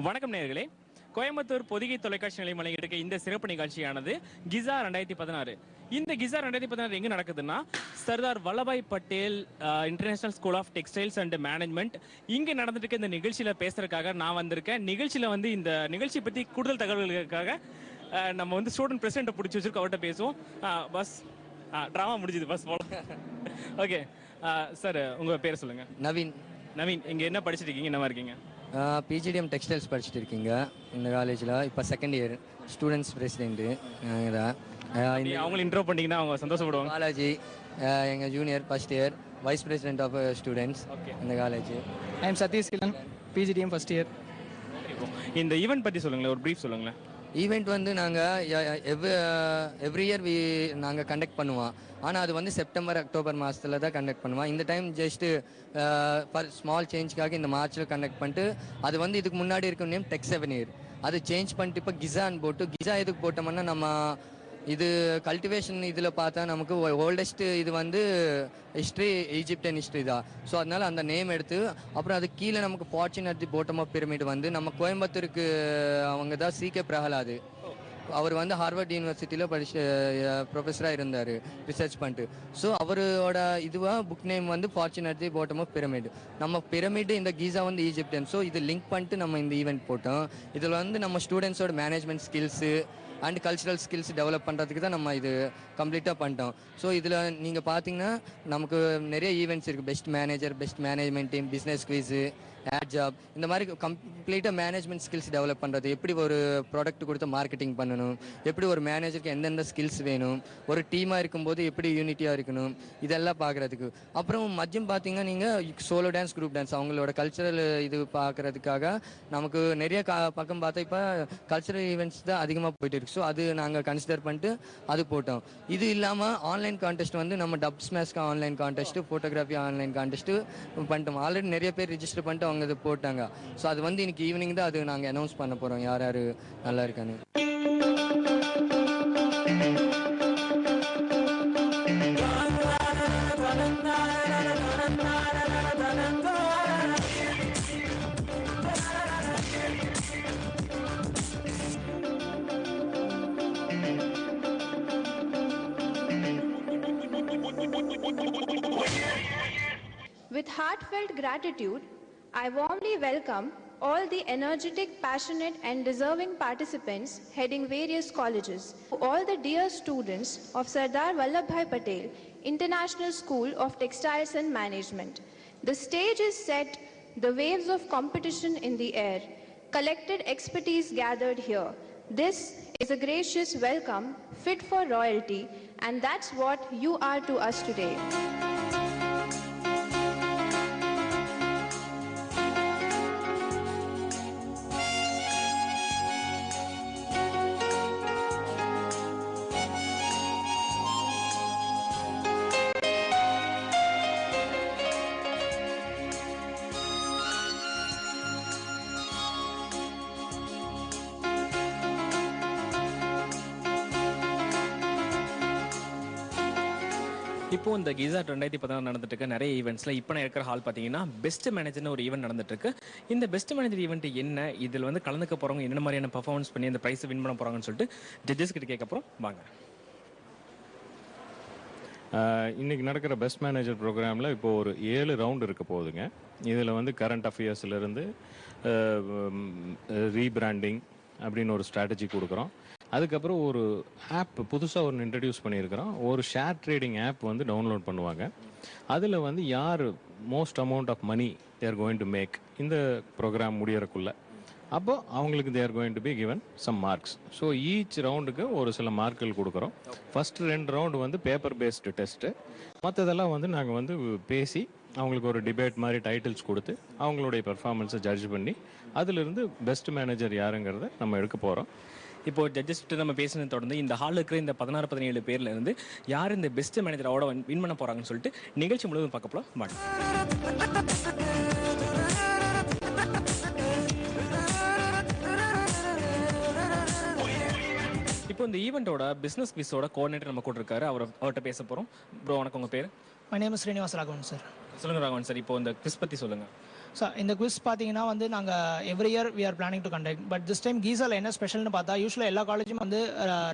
வணக்கம் நேயர்களே, கோயம்புத்தூர் பொதிகை தொலைக்காட்சி நிலையம் வழங்கியிருக்க இந்த சிறப்பு நிகழ்ச்சியானது கிசா 2016. இந்த கிசா 2016 எங்க நடக்குதுன்னா Sardar Vallabhbhai Patel international school of textiles and management இங்க நடந்துட்டு இருக்க இந்த நிகழ்ச்சியில பேசுறதுக்காக நான் வந்திருக்கேன். நிகழ்ச்சியில வந்து இந்த நிகழ்ச்சி பத்தி கூடுதல் தகவல்களுக்காக நம்ம வந்து ஸ்டூடெண்ட் பிரசிடென்ட்டை பிடிச்சி வச்சிருக்கோம். அவர்கிட்ட பேசுவோம். பஸ் ட்ராமா முடிஞ்சுது, பஸ் போல. ஓகே சார், உங்க பேர் சொல்லுங்க. நவீன். நவீன், இங்க என்ன படிச்சுட்டு இருக்கீங்க, என்னவா இருக்கீங்க? பிஜிடிஎம் டெக்ஸ்டைல்ஸ் படிச்சுட்டு இருக்கீங்க இந்த காலேஜில். இப்போ செகண்ட் இயர் ஸ்டூடெண்ட்ஸ் பிரசிடென்ட்டு. அவங்களை இன்ட்ரோ பண்ணிங்கன்னா அவங்க சந்தோஷப்படுவாங்க. பாலாஜி எங்கள் junior first year vice president of students இந்த காலேஜ். ஐ எம் சதீஷ் கிலன், பிஜிடிஎம் ஃபர்ஸ்ட் இயர். இந்த ஈவெண்ட் பற்றி சொல்லுங்களேன், ஒரு ப்ரீஃப் சொல்லுங்களேன். ஈவெண்ட் வந்து நாங்கள் எவ்ரி இயர் நாங்கள் கண்டக்ட் பண்ணுவோம். ஆனால் அது வந்து செப்டம்பர் அக்டோபர் மாதத்தில் தான் கண்டக்ட் பண்ணுவோம். இந்த டைம் ஜஸ்ட்டு ஃபார் ஸ்மால் சேஞ்சுக்காக இந்த மார்ச்சில் கண்டக்ட் பண்ணிட்டு, அது வந்து இதுக்கு முன்னாடி இருக்கும் நேம் டெக் 7 இயர், அது சேஞ்ச் பண்ணிட்டு இப்போ கிசான்னு போட்டு, கிசா எதுக்கு போட்டோம்னா நம்ம இது கல்டிவேஷன் இதில் பார்த்தா நமக்கு ஓல்டஸ்ட் இது வந்து ஹிஸ்ட்ரி ஈஜிப்டியன் ஹிஸ்ட்ரி தான். ஸோ அதனால அந்த நேம் எடுத்து அப்புறம் அது கீழே நமக்கு fortune at the bottom of pyramid வந்து நம்ம கோயம்புத்தூருக்கு அவங்க தான் CK பிரகலாத். அவர் வந்து ஹார்வர்ட் யூனிவர்சிட்டியில் ப்ரொஃபஸராக இருந்தார் ரிசர்ச் பண்ணிட்டு. ஸோ அவரோட இதுவாக புக் நேம் வந்து fortune at the bottom of pyramid. நம்ம பிரமிட் இந்த கீசா வந்து ஈஜிப்டியன். ஸோ இது லிங்க் பண்ணிட்டு நம்ம இந்த ஈவெண்ட் போட்டோம். இதில் வந்து நம்ம ஸ்டூடெண்ட்ஸோட management skills and cultural skills develop பண்ணுறதுக்கு தான் நம்ம இது கம்ப்ளீட்டாக பண்ணிட்டோம். ஸோ இதில் நீங்கள் பார்த்தீங்கன்னா நமக்கு நிறைய ஈவெண்ட்ஸ் இருக்குது. Best manager, best management team, business quiz, ad job, இந்த மாதிரி கம்ப்ளீட்டாக மேனேஜ்மெண்ட் ஸ்கில்ஸ் டெவலப் பண்ணுறது, எப்படி ஒரு ப்ராடக்ட் கொடுத்து மார்க்கெட்டிங் பண்ணணும், எப்படி ஒரு மேனேஜருக்கு எந்தெந்த ஸ்கில்ஸ் வேணும், ஒரு டீமாக இருக்கும்போது எப்படி யூனிட்டியாக இருக்கணும், இதெல்லாம் பார்க்குறதுக்கு. அப்புறம் மதியம் பார்த்தீங்கன்னா நீங்கள் சோலோ டான்ஸ், குரூப் டான்ஸ், அவங்களோட கல்ச்சுரல் இது பார்க்குறதுக்காக நமக்கு நிறைய பக்கம் பார்த்தா இப்போ கல்ச்சுரல் ஈவெண்ட்ஸ் தான் அதிகமாக போயிட்டு இருக்கு. ஸோ அது நாங்கள் கன்சிடர் பண்ணிட்டு அது போட்டோம். இது இல்லாமல் ஆன்லைன் கான்டெஸ்ட் வந்து நம்ம டப் ஸ்மாஷ்க்கு online contest, photography online contest பண்ணிட்டோம். ஆல்ரெடி நிறைய பேர் ரிஜிஸ்டர் பண்ணிட்டு அவங்க இது போட்டாங்க. ஸோ அது வந்து இன்னைக்கு ஈவினிங் தான் அது நாங்கள் அனௌன்ஸ் பண்ண போகிறோம், யார் யார் நல்லா இருக்கான்னு. With heartfelt gratitude, I warmly welcome all the energetic, passionate and deserving participants heading various colleges. To all the dear students of Sardar Vallabhbhai Patel International School of Textiles and Management. The stage is set, the waves of competition in the air, collected expertise gathered here. This is a gracious welcome fit for royalty, and that's what you are to us today. இப்போ இந்த கிசா 2016 நடந்துட்டு இருக்க நிறைய ஈவெண்ட்ஸ்ல இப்போ நான் இருக்கிற hall பார்த்தீங்கன்னா best மேனேஜர்னு ஒரு ஈவெண்ட் நடந்துட்டு இருக்கு. இந்த பெஸ்ட் மேனேஜர் ஈவெண்ட் என்ன, இதில் வந்து கலந்துக்க போறவங்க என்ன மாதிரியான பர்ஃபார்மன்ஸ் பண்ணி அந்த பிரைஸ் வின் பண்ண போறாங்கன்னு சொல்லிட்டு ஜட்ஜஸ் கிட்ட கேட்கப்பறம் வாங்க. இன்றைக்கி நடக்கிற பெஸ்ட் மேனேஜர் ப்ரோக்ராமில் இப்போது ஒரு 7 ரவுண்டு இருக்க போகுதுங்க. இதில் வந்து கரண்ட் அஃபேர்ஸ்லேருந்து ரீபிராண்டிங் அப்படின்னு ஒரு ஸ்ட்ராட்டஜி கொடுக்குறோம். அதுக்கப்புறம் ஒரு ஆப் புதுசாக ஒன்று இன்ட்ரடியூஸ் பண்ணியிருக்கிறோம். ஒரு ஷேர் ட்ரேடிங் ஆப் வந்து டவுன்லோட் பண்ணுவாங்க. அதில் வந்து யார் most amount of money they're going to make இந்த ப்ரோக்ராம் முடியறக்குள்ள அப்போ அவங்களுக்கு they're going to be given some marks. So each ரவுண்டுக்கு ஒரு சில மார்க்குகள் கொடுக்குறோம். ஃபர்ஸ்ட் 2 ரவுண்டு வந்து பேப்பர் பேஸ்டு டெஸ்ட்டு, மற்றதெல்லாம் வந்து நாங்கள் வந்து பேசி அவங்களுக்கு ஒரு டிபேட் மாதிரி டைட்டில்ஸ் கொடுத்து அவங்களுடைய பெர்ஃபார்மன்ஸை ஜட்ஜ் பண்ணி அதிலிருந்து பெஸ்ட் மேனேஜர் யாருங்கிறத நம்ம எடுக்க போகிறோம். இப்போ ஜட்ஜஸ் நம்ம பேசினதை தொடர்ந்து இந்த ஹாலில் இருக்கிற இந்த 16-17 பேர்ல இருந்து யார் இந்த பெஸ்ட் மேனேஜர் அவார்டை வின் பண்ண போறாங்கன்னு சொல்லிட்டு நிகழ்ச்சி முழுவதும் பார்க்க போகலாம். வாங்க. இப்போ இந்த ஈவெண்ட்டோட பிஸ்னஸ் குவிஸோட கோஆர்டினேட்டர் நம்ம கூட இருக்காரு. அவர்கிட்ட பேச போகிறோம். ப்ரோ வணக்கம், உங்கள் பேர்? My name Srinivas Raghavan sir. சொல்லுங்கள் ராகவன் சார், இப்போ இந்த குவிஸ் பற்றி சொல்லுங்கள். சார் இந்த குவிஸ் பார்த்தீங்கன்னா வந்து நாங்கள் every year we are planning to conduct. But this time கீசாவில் என்ன ஸ்பெஷல்னு பார்த்தா, யூஸ்வலாக எல்லா காலேஜும் வந்து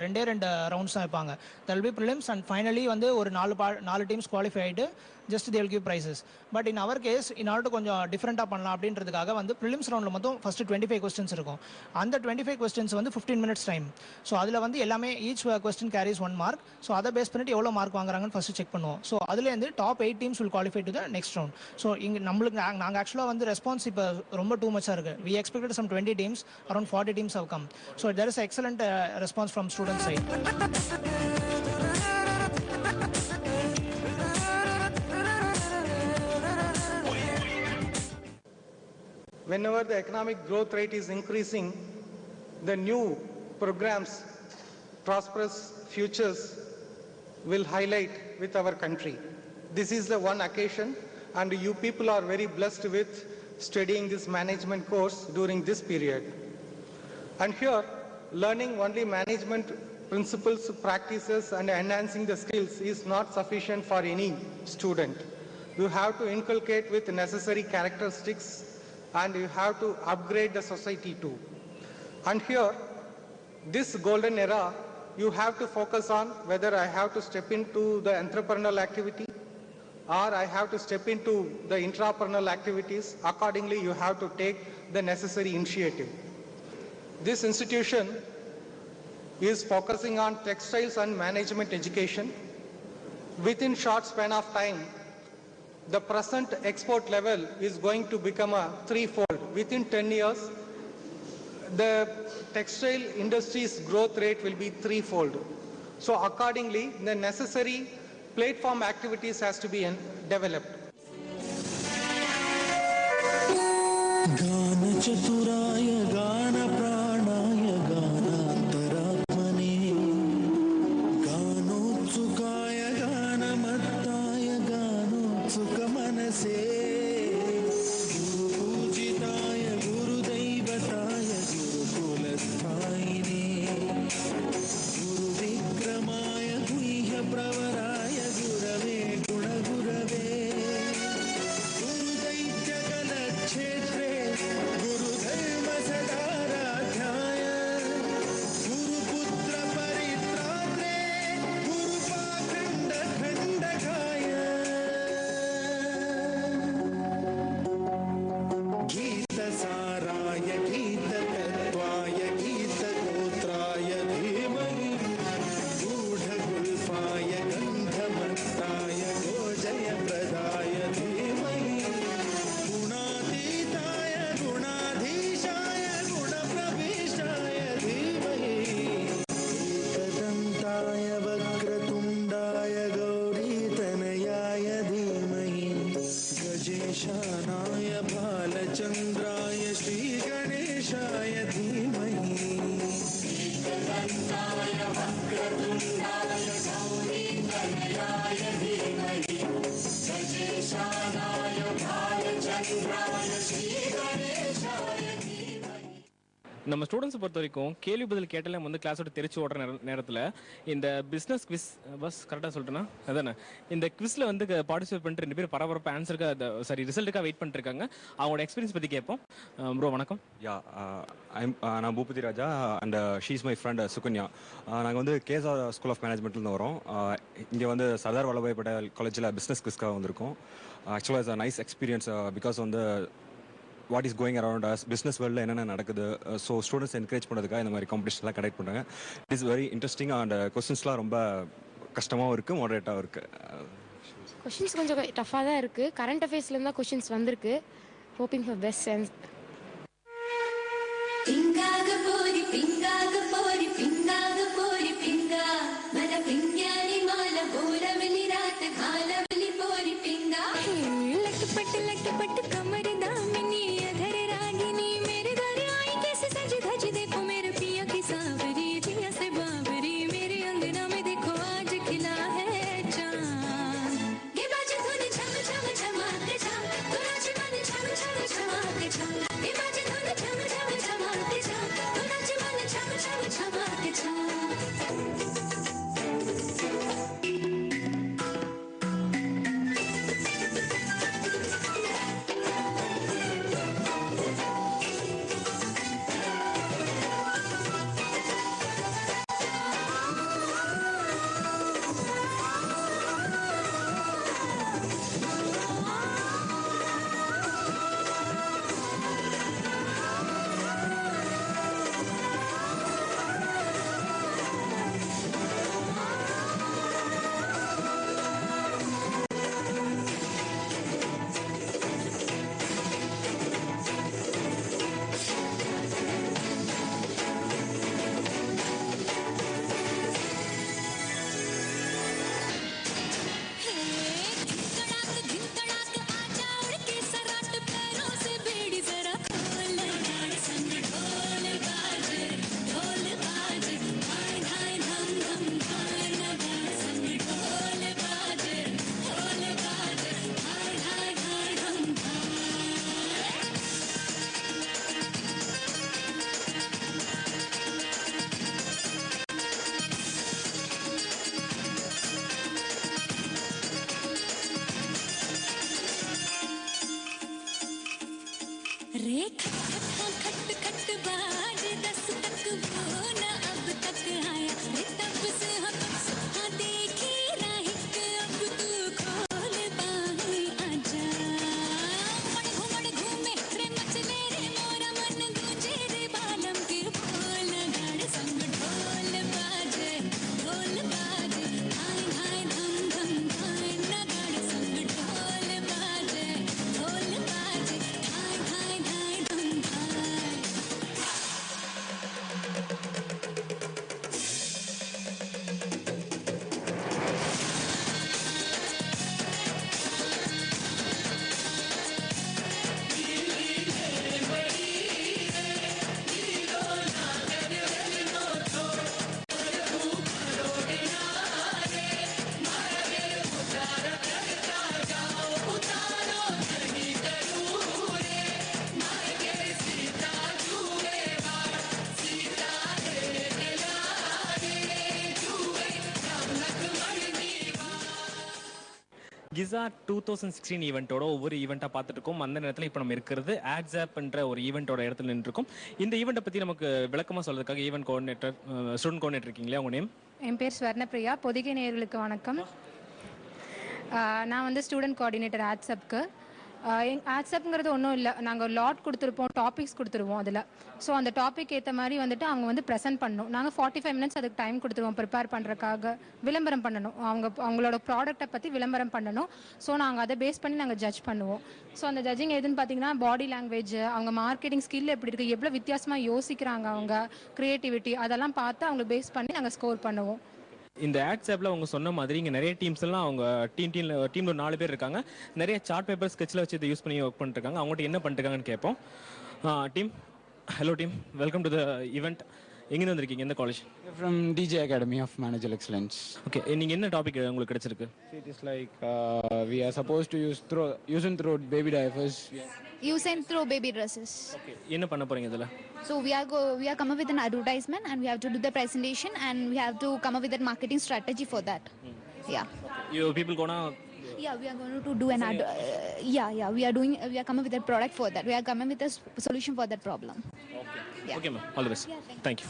2 ரவுண்ட்ஸ் தான் வைப்பாங்க. They'll be prelims and finally வந்து ஒரு 4 டீம்ஸ் குவாலிஃபை ஆகிட்டு just they'll give prizes. But in our case இன்னொரு கொஞ்சம் டிஃப்ரெண்ட்டாக பண்ணலாம் அப்படின்றதுக்காக வந்து ப்ரிலிம்ஸ் ரவுண்டில் மொத்தம் ஃபஸ்ட்டு 25 கொஸ்டின்ஸ் இருக்கும். அந்த 25 கொஸ்டின்ஸ் வந்து 15 மினிட்ஸ் டைம். ஸோ அதில் வந்து எல்லாமே each question carries 1 mark. So அதை பேஸ் பண்ணிட்டு எவ்வளோ மார்க் வாங்குறாங்கன்னு ஃபஸ்ட்டு செக் பண்ணுவோம். ஸோ அதுலேருந்து top 8 teams will qualify to the next round. So இங்கே நம்மளுக்கு நாங்கள் ஆக்சுவலாக வந்து ரெஸ்பான்ஸ் இப்போ ரொம்ப டூ மச்சாக இருக்குது. We expected some 20 teams, around 40 teams have come. So there is excellent response from student side. Whenever the economic growth rate is increasing, the new programs, prosperous futures will highlight with our country. This is the one occasion, and you people are very blessed with studying this management course during this period. And here, learning only management principles, practices, and enhancing the skills is not sufficient for any student. You have to inculcate with necessary characteristics, and you have to upgrade the society too. And here, this golden era, you have to focus on whether I have to step into the entrepreneurial activity or I have to step into the intrapreneurial activities. Accordingly, you have to take the necessary initiative. This institution is focusing on textiles and management education. Within short span of time, the present export level is going to become a 3-fold. Within 10 years, the textile industry's growth rate will be 3-fold. So accordingly, the necessary platform activities has to be developed. நம்ம students பொறுத்த வரைக்கும் கேள்வி பதில் கேட்டாலே வந்து class விட்டு தெரிச்சு ஓடுற நேரத்தில் இந்த பிஸ்னஸ் குவிஸ் பஸ் கரெக்டாக சொல்லிட்டேன்னா அதானே இந்த குவிஸில் வந்து பார்ட்டிசிபேட் பண்ணிட்டு 2 பேர் பரபரப்பாக ஆன்சருக்காக ரிசல்ட்டுக்காக வெயிட் பண்ணிட்டு இருக்காங்க. அவங்களோட எக்ஸ்பீரியன்ஸ் பற்றி கேட்போம். ப்ரோ வணக்கம். நான் Boopathi Raja and she's my friend Sukanya. நாங்கள் வந்து கேசா ஸ்கூல் ஆஃப் மேனேஜ்மெண்ட்லேருந்து வரோம். இங்கே வந்து சர்தார் வல்லபாய் பட்டேல் காலேஜில் பிஸ்னஸ் குவிஸ்க்காக வந்திருக்கோம். ஆக்சுவலாக it's a nice experience because வந்து what is going around us business வேர்ல்டில் என்னென்ன நடக்குது. ஸோ ஸ்டூடெண்ட்ஸ் என்கரேஜ் பண்ணுறதுக்காக இந்த மாதிரி காம்படிஷன்லாம் கண்டக்ட் பண்ணுறாங்க. It is very interesting and கொஸ்டின்ஸ்லாம் ரொம்ப கஷ்டமாகவும் இருக்குது, மாடரேட்டாகவும் இருக்குது. கொஷின்ஸ் கொஞ்சம் டஃப்பாக தான் இருக்குது. கரண்ட் அஃபேர்ஸ்லேருந்து தான் கொஷின்ஸ் வந்திருக்கு. Hoping for best answer. கிசா 2016 ஈவெண்ட்டோட ஒவ்வொரு ஈவெண்ட்டாக பார்த்துட்டு இருக்கோம். அந்த நேரத்தில் இப்போ நம்ம இருக்கிறது ஆட்ஸாப்ன்ற ஒரு ஈவெண்ட்டோட இடத்துல நின்றுருக்கோம். இந்த ஈவெண்ட்டை பற்றி நமக்கு விளக்கமாக சொல்றதுக்காக ஈவெண்ட் கோஆர்டினேட்டர் ஸ்டூடெண்ட் கோஆர்டினேட்டர் இருக்கீங்களா, உங்கள் நேம்? என் பேர் ஸ்வர்ணப்பிரியா. பொதிகை நேயர்களுக்கு வணக்கம். நான் வந்து ஸ்டூடெண்ட் கோஆர்டினேட்டர் ஆட்ஸப்க்கு. ஆட்ஸப்ங்கிறது ஒன்றும் இல்லை, நாங்கள் லாட் கொடுத்துருப்போம், டாபிக்ஸ் கொடுத்துருவோம் அதில். ஸோ அந்த டாபிக் ஏற்ற மாதிரி வந்துட்டு அவங்க வந்து ப்ரெசென்ட் பண்ணணும். நாங்கள் 45 மினிட்ஸ் அதுக்கு டைம் கொடுத்துருவோம் ப்ரிப்பேர் பண்ணுறதுக்காக. விளம்பரம் பண்ணணும், அவங்களோட ப்ராடக்ட்டை பற்றி விளம்பரம் பண்ணணும். ஸோ நாங்கள் அதை பேஸ் பண்ணி நாங்கள் ஜட்ஜ் பண்ணுவோம். ஸோ அந்த ஜட்ஜிங் எதுன்னு பார்த்தீங்கன்னா பாடி லாங்குவேஜ், அவங்க மார்க்கெட்டிங் ஸ்கில் எப்படி இருக்குது, எவ்வளோ வித்தியாசமாக யோசிக்கிறாங்க, அவங்க க்ரியேட்டிவிட்டி, அதெல்லாம் பார்த்து அவங்க பேஸ் பண்ணி நாங்கள் ஸ்கோர் பண்ணுவோம். இந்த ஆட்ஸாப்பில் அவங்க சொன்ன மாதிரி இங்கே நிறைய டீம்ஸ் எல்லாம் அவங்க டீமில் 4 பேர் இருக்காங்க. நிறைய சார்ட் பேப்பர் ஸ்கெட்சில் வச்சு இதை யூஸ் பண்ணி ஒர்க் பண்ணிருக்காங்க. அவங்கள்ட்ட என்ன பண்ணிருக்காங்கன்னு கேட்போம். Team, hello team, welcome to the event. எங்கேருந்து வந்திருக்கீங்க, எந்த college? From DJ Academy of Managerial Excellence. Okay, நீங்கள் என்ன டாபிக் உங்களுக்கு கிடைச்சிருக்கு? It is like we are supposed to use and throw baby diapers. Use and throw baby dresses. Okay, என்ன பண்ண போறீங்க இதில்? So we are come up with an advertisement and we have to do the presentation and we have to come up with a marketing strategy for that. Yeah. You people gonna? Yeah, we are going to do an we are coming with a product for that. We are coming with a solution for that problem. Okay. Yeah. Okay, ma'am. All the best. Yeah, thank you.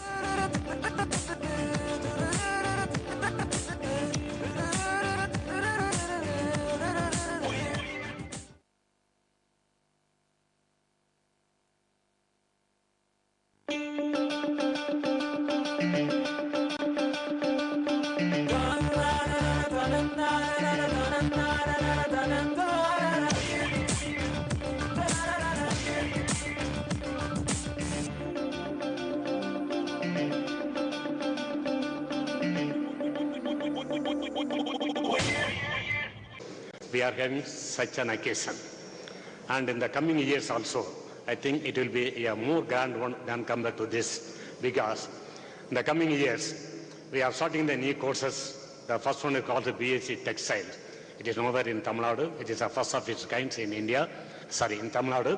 we are having such an occasion. And in the coming years also, I think it will be a more grand one than compared to this, because in the coming years, we are starting the new courses. The first one is called the BSc Textile. It is nowhere in Tamil Nadu. It is the first of its kind in India, in Tamil Nadu,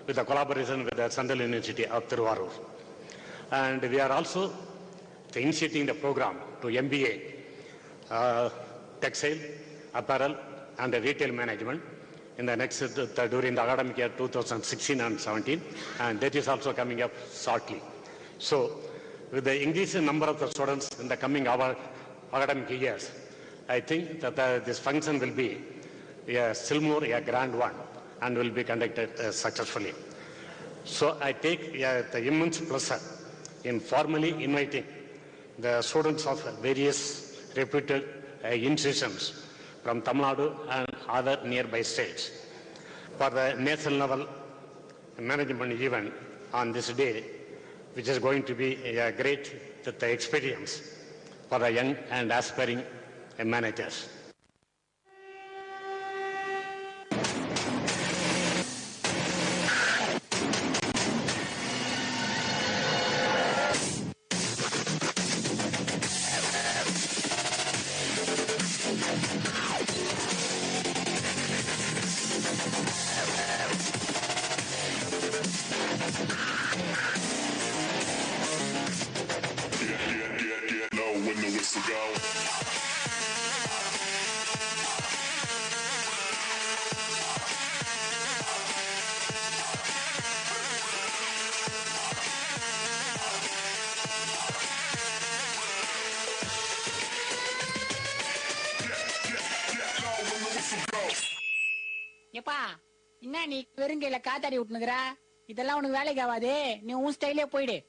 with a collaboration with the Central University of Tiruvarur. And we are also initiating the program to MBA, Textile, Apparel, and Retail Management in the next, during the academic year 2016 and 17, and that is also coming up shortly. So, with the increasing number of the students in the coming academic years, I think that this function will be still more a grand one and will be conducted successfully. So I take the immense pleasure in formally inviting the students of various reputed institutions from Tamil Nadu and other nearby states for the national level management event on this day, which is going to be a great experience for the young and aspiring managers. எப்பா என்ன நீ வெறுங்கையில காத்தாடி விட்டுனுக்குற? இதெல்லாம் உனக்கு வேலைக்கு ஆகாது. நீ உன் ஸ்டைலே போயிடு.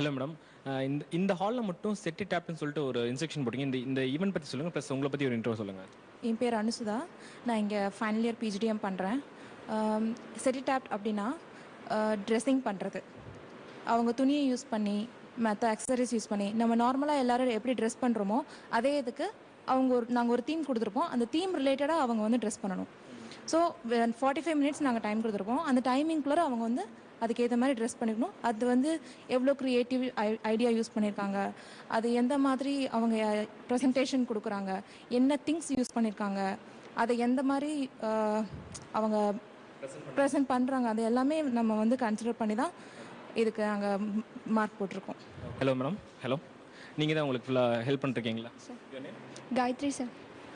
ஹலோ மேடம், இந்த ஹாலில் மட்டும் செட்டி டேப்னு சொல்லிட்டு ஒரு இன்ஸ்ட்ரக்ஷன் போட்டிங்க. இந்த ஈவெண்ட் பற்றி சொல்லுங்கள், ப்ளஸ் உங்களை பற்றி ஒரு இன்ட்ரோ சொல்லுங்கள். என் பேர் அனுசுதா. நான் இங்கே ஃபைனல் இயர் பிஜிடிஎம் பண்ணுறேன். செட்டி டேப் அப்படின்னா ட்ரெஸ்ஸிங் பண்ணுறது. அவங்க துணியை யூஸ் பண்ணி மற்ற அக்சசரிஸ் யூஸ் பண்ணி நம்ம நார்மலாக எல்லோரும் எப்படி ட்ரெஸ் பண்ணுறோமோ அதே இதுக்கு நாங்கள் ஒரு தீம் கொடுத்துருப்போம். அந்த தீம் ரிலேட்டடாக அவங்க வந்து ட்ரெஸ் பண்ணணும். ஸோ 45 மினிட்ஸ் நாங்கள் டைம் கொடுத்துருப்போம். அந்த டைமிங்குள்ளே அவங்க வந்து அதுக்கேற்ற மாதிரி ட்ரெஸ் பண்ணிக்கணும். அது வந்து எவ்வளோ க்ரியேட்டிவ் ஐடியா யூஸ் பண்ணியிருக்காங்க, அது எந்த மாதிரி அவங்க ப்ரெசன்டேஷன் கொடுக்குறாங்க, என்ன திங்ஸ் யூஸ் பண்ணியிருக்காங்க, அதை எந்த மாதிரி அவங்க ப்ரெசென்ட் பண்ணுறாங்க, அது எல்லாமே நம்ம வந்து கன்சிடர் பண்ணி தான் இதுக்கு நாங்கள் மார்க் போட்டிருக்கோம். Hello madam. ஹலோ, நீங்கள் தான் உங்களுக்கு ஃபுல்லாக ஹெல்ப் பண்ணிருக்கீங்களா? காயத்ரி சார்.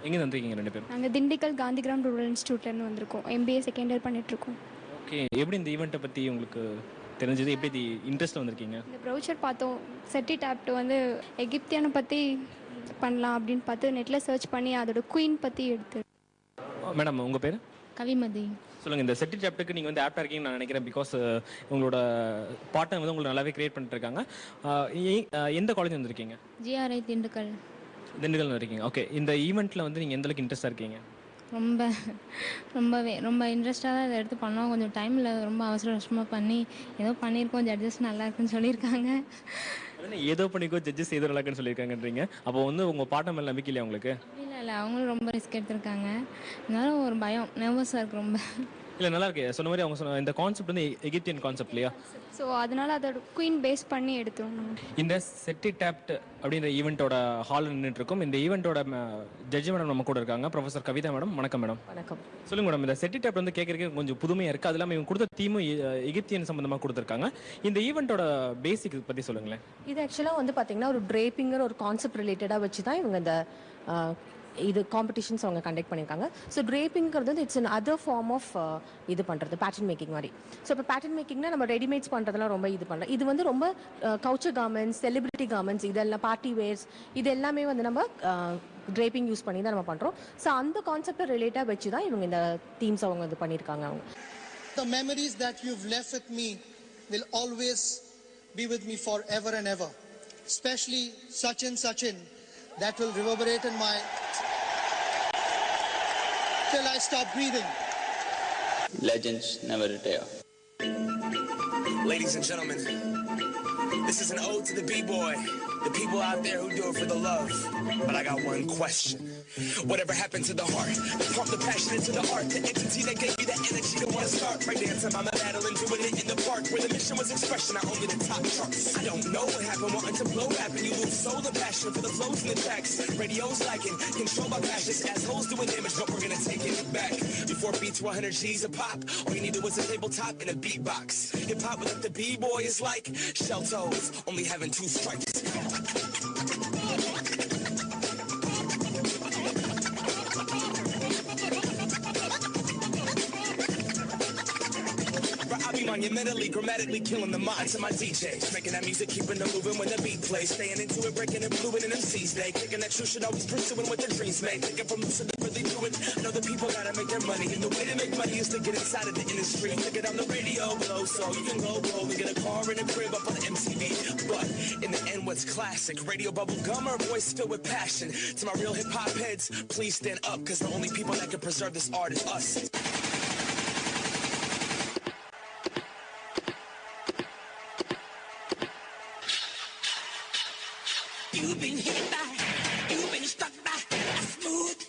எங்கே வந்துருக்கீங்க ரெண்டு பேரும்? நாங்கள் திண்டுக்கல் காந்திகிராம் ரூரல் இன்ஸ்டியூட்லேருந்து வந்திருக்கோம். MBA செகண்ட் இயர் பண்ணிகிட்ருக்கோம். ஓகே, எப்படி இந்த ஈவெண்ட்டை பற்றி உங்களுக்கு தெரிஞ்சது, எப்படி இன்ட்ரெஸ்ட் வந்திருக்கீங்க? இந்த ப்ரௌச்சர் பார்த்தோம். செட்டி டேப்ட் வந்து எகிப்தியனை பற்றி பண்ணலாம் அப்படின்னு பார்த்து நெட்டில் சர்ச் பண்ணி அதோட குயின் பற்றி எடுத்து. மேடம் உங்கள் பேர்? கவிமதி. சொல்லுங்கள், இந்த செட்டி சாப்டருக்கு நீங்கள் வந்து ஆப்டாக இருக்கீங்கன்னு நான் நினைக்கிறேன். பிகாஸ் உங்களோட பார்ட்னர் வந்து உங்களுக்கு நல்லாவே கிரியேட் பண்ணிட்டு இருக்காங்க. எந்த காலேஜ் வந்திருக்கீங்க? ஜிஆர்ஐ திண்டுக்கல். திண்டுக்கல் இருக்கீங்க. ஓகே, இந்த ஈவெண்ட்டில் வந்து நீங்கள் எந்த அளவுக்கு இன்ட்ரெஸ்ட்டாக இருக்கீங்க? ரொம்ப இன்ட்ரெஸ்டாக தான் இதை எடுத்து பண்ணோம். கொஞ்சம் டைமில் ரொம்ப அவசரமாக பண்ணி ஏதோ பண்ணியிருக்கோம். ஜட்ஜஸ் நல்லா இருக்குன்னு சொல்லியிருக்காங்க. ஏதோ பண்ணிக்கோ ஜட்ஜஸ் ஏதோ நல்லா இருக்குன்னு சொல்லியிருக்காங்கன்றீங்க. அப்போ வந்து உங்கள் பார்ட்னர் மேலே நம்பிக்கை இல்லையா உங்களுக்கு? இல்லை அவங்களும் ரொம்ப ரிஸ்க் எடுத்திருக்காங்க. இருந்தாலும் ஒரு பயம், நர்வஸாக இருக்குது ரொம்ப. இல்லை நல்லா இருக்கு. சொன்ன மாதிரி அவங்க சொன்ன இந்த கான்செப்ட் வந்து எகிப்தியன் கான்செப்ட் இல்லையா? ஸோ அதனால் அதோட குயின் பேஸ் பண்ணி எடுத்தோம். இந்த செட்டி டேப்ட் அப்படின்ற ஈவெண்ட்டோட ஹால் நின்றுட்டு இருக்கும். இந்த ஈவெண்ட்டோட ஜட்ஜி மேடம் நம்ம கூட இருக்காங்க, ப்ரொஃபசர் கவிதா மேடம். வணக்கம் மேடம். வணக்கம். சொல்லுங்க மேடம், இந்த செட்டி டேப்ட் வந்து கேட்கறதுக்கு கொஞ்சம் புதுமையாக இருக்குது. அது இல்லாமல் இவங்க கொடுத்த தீமும் எகிப்தியன் சம்பந்தமாக கொடுத்துருக்காங்க. இந்த ஈவெண்ட்டோட பேசிக் பற்றி சொல்லுங்களேன். இது ஆக்சுவலாக வந்து பார்த்தீங்கன்னா ஒரு ட்ரேப்பிங்கிற ஒரு கான்செப்ட் ரிலேட்டடாக வச்சு தான் இவங்க இந்த இது காம்படிஷன்ஸ் அவங்க கண்டக்ட் பண்ணியிருக்காங்க. ஸோ ட்ரேப்பிங்கிறது வந்து it's another form of இது பண்ணுறது, பேட்டர்ன் மேக்கிங் மாதிரி. ஸோ இப்போ பேட்டர்ன் மேக்கிங்னா நம்ம ரெடிமேட்ஸ் பண்ணுறதுலாம் ரொம்ப இது பண்ணுறோம். இது வந்து ரொம்ப கவுச்சர் கார்மெண்ட்ஸ், செலிபிரிட்டி கார்மெண்ட்ஸ், இதெல்லாம் பார்ட்டி வேர்ஸ், இது எல்லாமே வந்து நம்ம ட்ரேப்பிங் யூஸ் பண்ணி தான் நம்ம பண்ணுறோம். ஸோ அந்த கான்செப்டை ரிலேட்டாக வச்சு தான் இவங்க இந்த தீம்ஸ் அவங்க இது பண்ணியிருக்காங்க. அவங்க The memories that you've left with me will always be with me forever and ever. Especially Sachin, that will reverberate in my till I stop breathing. Legends never retire. Ladies and gentlemen, this is an ode to the B-boy, the people out there who do it for the love. But I got one question. Whatever happened to the heart, the pump, the passion into the art, the entity that gave you the energy to want to start? Right dancing, I'm a battling, doing it in the park, where the mission was expression, not only the top charts. I don't know what happened, wanting to blow rap, and you lose soul and passion for the flows and the tracks. Radio's liking, controlled by passions, assholes doing damage, but we're gonna take it back. Before beats 100 G's a pop, all you needed was a tabletop and a beatbox. Hip-hop without the B-boy is like shell toes, only having 2 strikes. Monumentally, grammatically killing the minds of my DJs, making that music, keeping them moving when the beat plays, staying into it, breaking and fluent in MC's day, thinking that you should always pursuing what their dreams made, thinking from lucid to really do it. I know the people gotta make their money, and the way to make money is to get inside of the industry, look it on the radio below, so you can go blow and get a car and a crib up on MTV. But in the end, what's classic? Radio bubble gum or voice filled with passion? To my real hip hop heads, please stand up, cause the only people that can preserve this art is us. You've been hit by, you've been struck by a smooth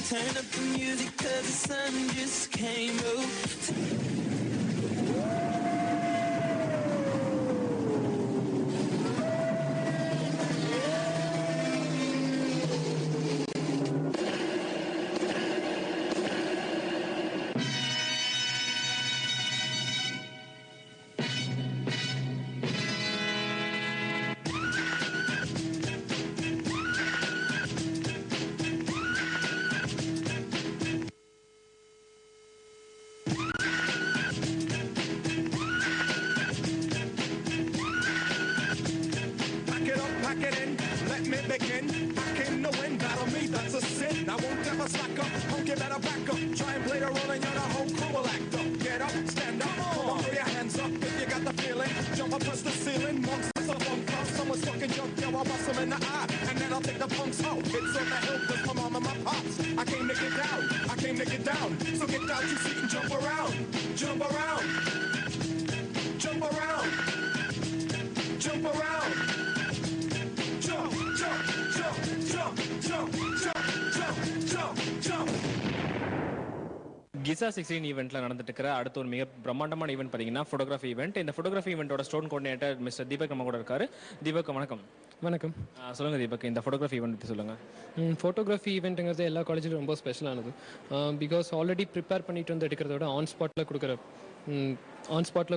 Turn up the music 'cause the sun just came out. So get out your seat and jump around, jump around, jump around. கிசா 16 ஈவெண்ட்ல நடந்துட்டு இருக்கிற அடுத்த ஒரு மிக பிரம்மாண்டமான event பார்த்தீங்கன்னா photography event. இந்த photography ஈவெண்ட்டோட ஸ்டோன் கோஆர்டினேட்டர் மிஸ்டர் தீபக் நம்ம கூட இருக்காரு. தீபக் வணக்கம். வணக்கம். சொல்லுங்க தீபக், இந்த ஃபோட்டோகிராஃபி ஈவெண்ட் பற்றி சொல்லுங்க. ஃபோட்டோகிராஃபி ஈவெண்ட்டுங்கிறது எல்லா காலேஜிலும் ரொம்ப ஸ்பெஷலானது. பிகாஸ் ஆல்ரெடி ப்ரிப்பேர் பண்ணிட்டு வந்து எடுக்கிறத விட ஆன் ஸ்பாட்டில்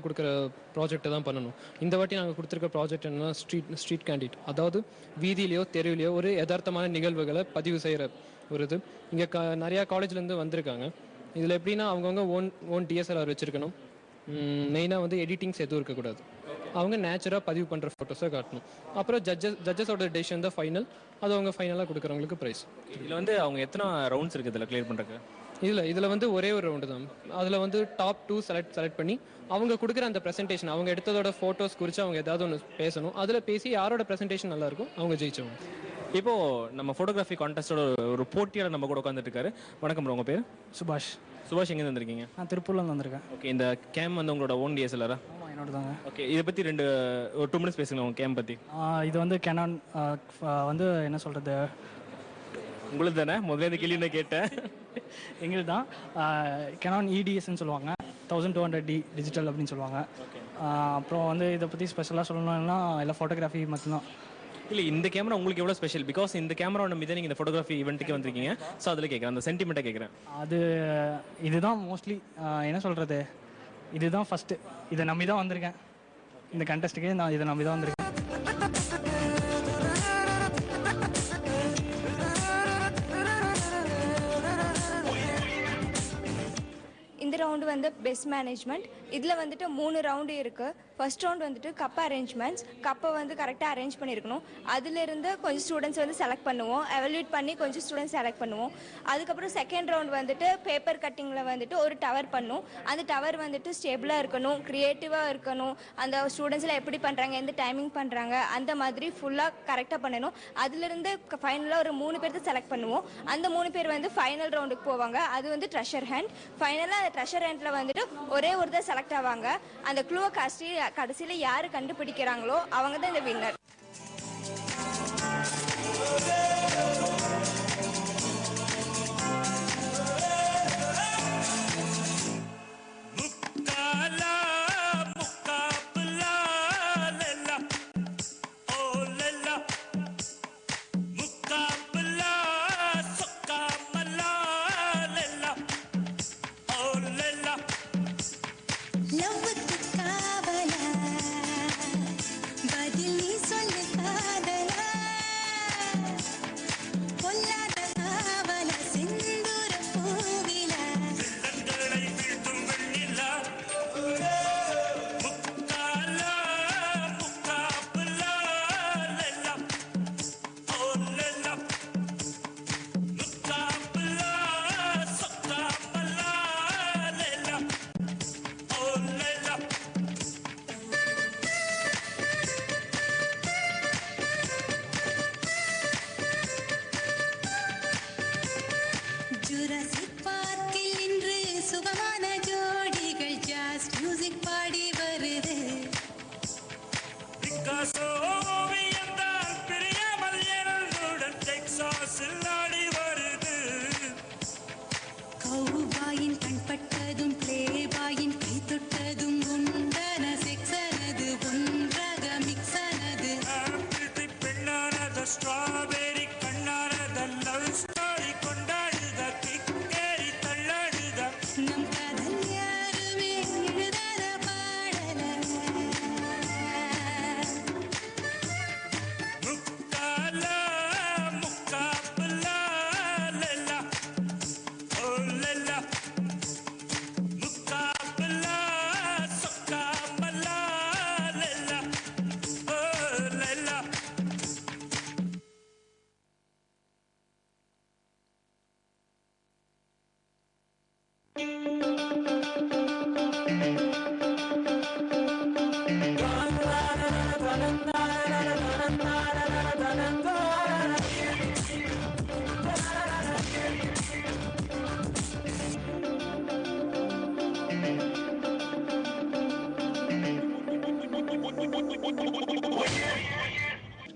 கொடுக்குற ப்ராஜெக்டை தான் பண்ணணும். இந்த வாட்டி நாங்கள் கொடுத்துருக்க ப்ராஜெக்ட் என்னன்னா ஸ்ட்ரீட் கேண்டிட், அதாவது வீதியிலையோ தெருவிலையோ ஒரு யதார்த்தமான நிகழ்வுகளை பதிவு செய்கிற ஒரு இது. இங்கே நிறையா காலேஜ்லேருந்து வந்திருக்காங்க. இதில் எப்படின்னா அவங்கவுங்க ஓன் டிஎஸ்எல்ஆர் வச்சுருக்கணும். மெயினாக வந்து எடிட்டிங்ஸ் எதுவும் இருக்கக்கூடாது. அவங்க நேச்சுராக பதிவு பண்ணுற ஃபோட்டோஸை காட்டணும். அப்புறம் ஜட்ஜஸோட டெசிஷன் தான் ஃபைனல். அது அவங்க ஃபைனலாக கொடுக்குறவங்களுக்கு ப்ரைஸ். இதில் வந்து அவங்க எத்தனை ரவுண்ட்ஸ் இருக்குது இதில் கிளியர் பண்ணுறதுக்கு? இதில் வந்து ஒரே ஒரு ரவுண்டு தான். அதில் வந்து டாப் 2 செலக்ட் பண்ணி அவங்க கொடுக்குற அந்த ப்ரெசன்டேஷன், அவங்க எடுத்ததோட ஃபோட்டோஸ் குறித்து அவங்க ஏதாவது ஒன்று பேசணும். அதில் பேசி யாரோட ப்ரெசன்டேஷன் நல்லாயிருக்கும் அவங்க ஜெயிச்சவங்க. இப்போது நம்ம ஃபோட்டோகிராஃபி கான்டெஸ்ட்டோட ஒரு போட்டியாளர் நம்ம கூட உட்காந்துட்டு இருக்காரு. வணக்கம் ப்ரோ, உங்கள் பேர்? சுபாஷ். சுபாஷ், எங்கே வந்திருக்கீங்க? நான் திருப்பூர்லேருந்து வந்திருக்கேன். ஓகே, இந்த கேம் வந்து உங்களோட ஓன் டிஎஸ்எல்ஆரா? ஆமாம், என்னோட தாங்க. ஓகே, இதை பற்றி ஒரு 2 மினிட்ஸ் பேசுங்க உங்கள் கேம் பற்றி. இது வந்து கேனான் வந்து என்ன சொல்கிறது, உங்களுக்கு தானே முதல்ல இந்த கேள்வி கேட்டேன். எங்களுக்கு தான். கேனான் இடிஎஸ்ன்னு சொல்லுவாங்க, 1200D டிஜிட்டல் அப்படின்னு சொல்லுவாங்க. அப்புறம் வந்து இதை பற்றி ஸ்பெஷலாக சொல்லணும்னா எல்லாம் ஃபோட்டோகிராஃபி மட்டும்தான். இல்லை, இந்த கேமரா உங்களுக்கு எவ்வளோ ஸ்பெஷல்? பிகாஸ் இந்த கேமரா நம்ம நீங்கள் இந்த ஃபோட்டோகிராஃபி ஈவெண்ட்டுக்கு வந்திருக்கீங்க. ஸோ அதில் கேட்குறேன், அந்த சென்டிமெண்ட்டை கேட்குறேன். இதுதான் மோஸ்ட்லி என்ன சொல்கிறது, இதுதான் ஃபஸ்ட்டு. இதை நம்பி தான் வந்திருக்கேன். இந்த கண்டெஸ்ட்டுக்கே நான் இதை நம்பி தான் வந்திருக்கேன். இந்த ரவுண்டு வந்து பெஸ்ட் மேனேஜ்மெண்ட். இதில் வந்துட்டு 3 ரவுண்டு இருக்குது. ஃபர்ஸ்ட் ரவுண்ட் வந்துட்டு கப் அரேஞ்ச்மெண்ட்ஸ். கப்பை வந்து கரெக்டாக அரேஞ்ச் பண்ணியிருக்கணும். அதிலிருந்து கொஞ்சம் ஸ்டூடெண்ட்ஸ் வந்து செலக்ட் பண்ணுவோம். எவல்யூட் பண்ணி கொஞ்சம் ஸ்டூடெண்ட்ஸ் செலக்ட் பண்ணுவோம். அதுக்கப்புறம் செகண்ட் ரவுண்ட் வந்துட்டு பேப்பர் கட்டிங்கில் வந்துட்டு ஒரு டவர் பண்ணும். அந்த டவர் வந்துட்டு ஸ்டேபிளாக இருக்கணும், க்ரியேட்டிவாக இருக்கணும். அந்த ஸ்டூடெண்ட்ஸில் எப்படி பண்ணுறாங்க, எந்த டைமிங் பண்ணுறாங்க, அந்த மாதிரி ஃபுல்லாக கரெக்டாக பண்ணணும். அதிலிருந்து ஃபைனலாக ஒரு 3 பேர் தான் செலக்ட் பண்ணுவோம். அந்த 3 பேர் வந்து ஃபைனல் ரவுண்டுக்கு போவாங்க. அது வந்து ட்ரெஷர் ஹண்ட். ஃபைனலாக அந்த ட்ரெஷர் ஹண்டில் வந்துட்டு ஒரே ஒரு தான் செலக்ட் ஆவாங்க. அந்த க்ளூவை கடைசியில் யார் கண்டுபிடிக்கிறாங்களோ அவங்க தான் இந்த winner.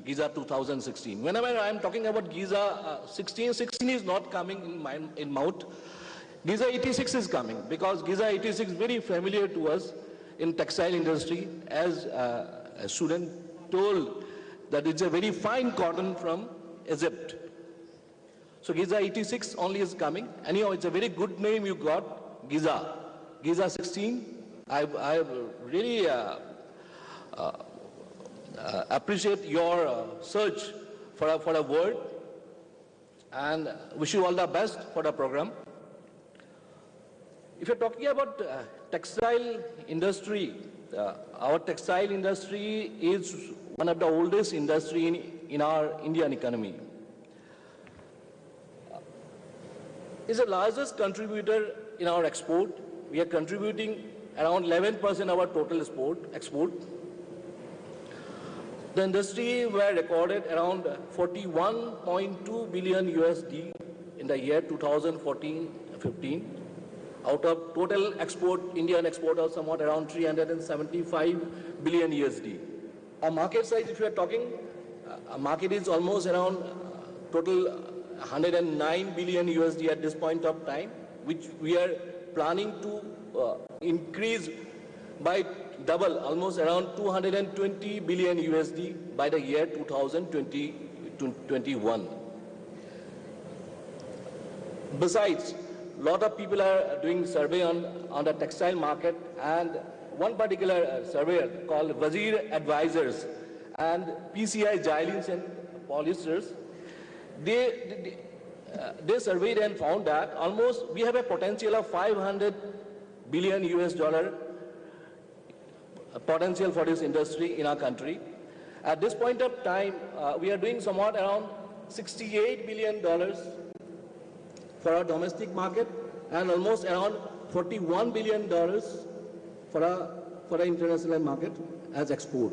Giza 2016. Whenever I am talking about Giza 16 is not coming in mouth. Giza 86 is coming because Giza 86 is very familiar to us in textile industry, as a student told that it's a very fine cotton from Egypt. So Giza 86 only is coming. Anyhow, it's a very good name you got, Giza. Giza 16. I really appreciate your search for a word, and wish you all the best for the program. If you're talking about textile industry, our textile industry is one of the oldest industry in our Indian economy. It's the largest contributor in our export. We are contributing around 11% of our total export. The industry were recorded around 41.2 billion USD in the year 2014-15. Out of total export, Indian export was somewhat around 375 billion USD. Our market size, if you are talking, our market is almost around total 109 billion USD at this point of time, which we are planning to increase by double, almost around 220 billion USD by the year 2021. Besides, a lot of people are doing survey on the textile market, and one particular surveyor called Wazir Advisors and PCI Xylene and Polyesters, they surveyed and found that almost we have a potential of 500 billion US dollar potential for this industry in our country. At this point of time, we are doing somewhat around $68 billion for our domestic market and almost around $41 billion for our international market as export.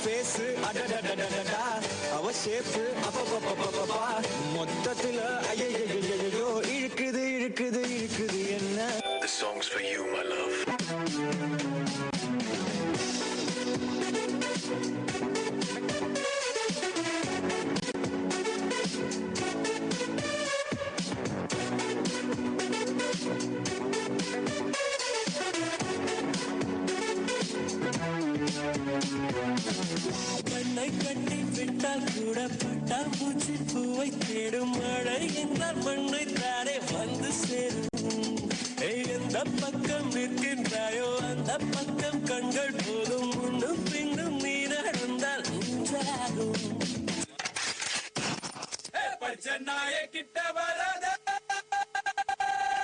Face அடடடடடடா அவ shape அப்பப்பப்பப்பப்பா மொத்தத்துல ஐயோ இழுக்குது இழுக்குது இழுக்குது என்ன. The song's for you, my love. கண்ணை கட்டி விட்டால் கூட பட்டாம்பூச்சி பூவை தேடும் மழை என்றால் மண்ணை தானே வந்து சேரும். எந்த பக்கம் நிற்கின்றாயோ அந்த பக்கம் கண்கள் போகும். முன்னும் பின்னும் நீ நடந்தால் உண்டாகும். நாய கிட்ட வராத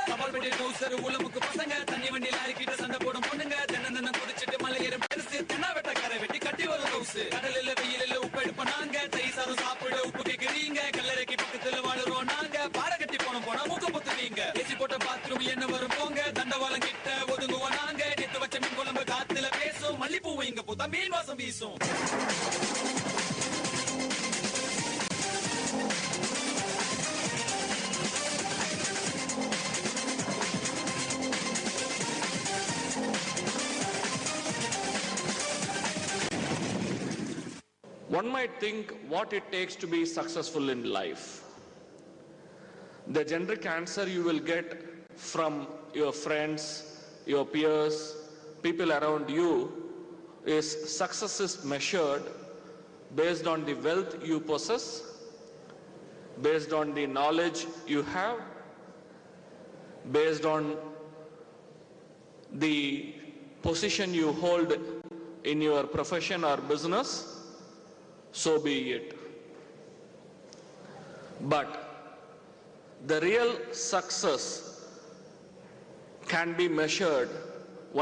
கபால் பெட்டி டவுசர் உலமுக்கு பசங்க தண்ணி வண்டி லாரி கிட்ட சண்டை போடும் பொண்ணுங்க தென்ன குடிச்சிட்டு மலையேறும் பெருசு தென்னா வெட்ட கரை வெட்டி கட்டி வரும் டவுசு. கடலில் வெயிலில் உப்பு எடுப்போம் நாங்க தைசாரும் சாப்பிட உப்பு கேக்குறீங்க. கல்லறைக்கு பக்கத்துல வாழுறோம் நாங்க பாறை கட்டி போனா மூக்க பொத்துவீங்க. ஏசி போட்ட பாத்ரூம் என்ன வரும் போங்க தண்டவாளம் கிட்ட ஒதுங்குவோம் நாங்க. நேத்து வச்ச மீன் குழம்பு காத்துல பேசும் மல்லிப்பூ இங்க பூத்தா மீன் வாசம் வீசும். One might think what it takes to be successful in life. The generic answer you will get from your friends, your peers, people around you is success is measured based on the wealth you possess, based on the knowledge you have, based on the position you hold in your profession or business. So be it. But the real success can be measured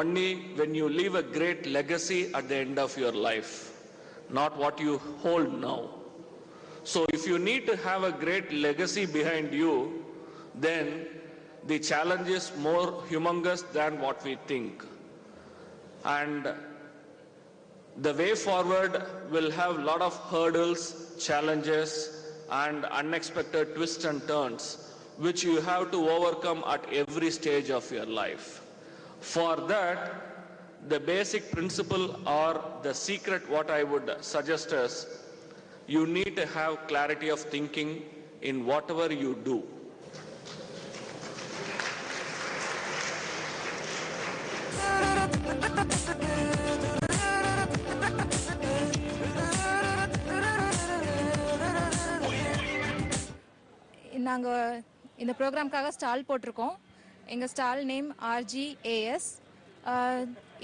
only when you leave a great legacy at the end of your life, not what you hold now. So if you need to have a great legacy behind you, then the challenge is more humongous than what we think. And the way forward will have a lot of hurdles, challenges, and unexpected twists and turns, which you have to overcome at every stage of your life. For that, the basic principle or the secret what I would suggest is, you need to have clarity of thinking in whatever you do. நாங்கள் இந்த ப்ரோக்ராம்க்காக stall போட்டிருக்கோம். எங்கள் stall name RGAS.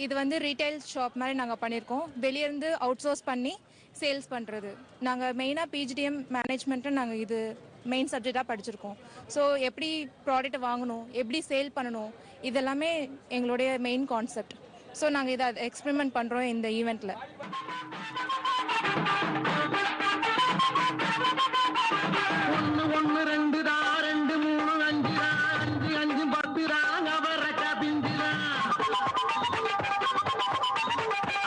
இது வந்து retail shop மாதிரி நாங்கள் பண்ணியிருக்கோம். வெளியேருந்து out source பண்ணி சேல்ஸ் பண்ணுறது. நாங்கள் மெயினாக PGDM மேனேஜ்மெண்ட்டு நாங்கள் இது மெயின் சப்ஜெக்டாக படிச்சிருக்கோம். ஸோ எப்படி ப்ராடக்ட்டை வாங்கணும், எப்படி சேல் பண்ணணும், இதெல்லாமே எங்களுடைய மெயின் கான்செப்ட். ஸோ நாங்கள் இதை எக்ஸ்பெரிமெண்ட் பண்ணுறோம் இந்த ஈவெண்ட்டில். ஒன்னு ரெண்டு தா 2 3 5 தா 5 5 10 தா அவரக்க பிந்திரா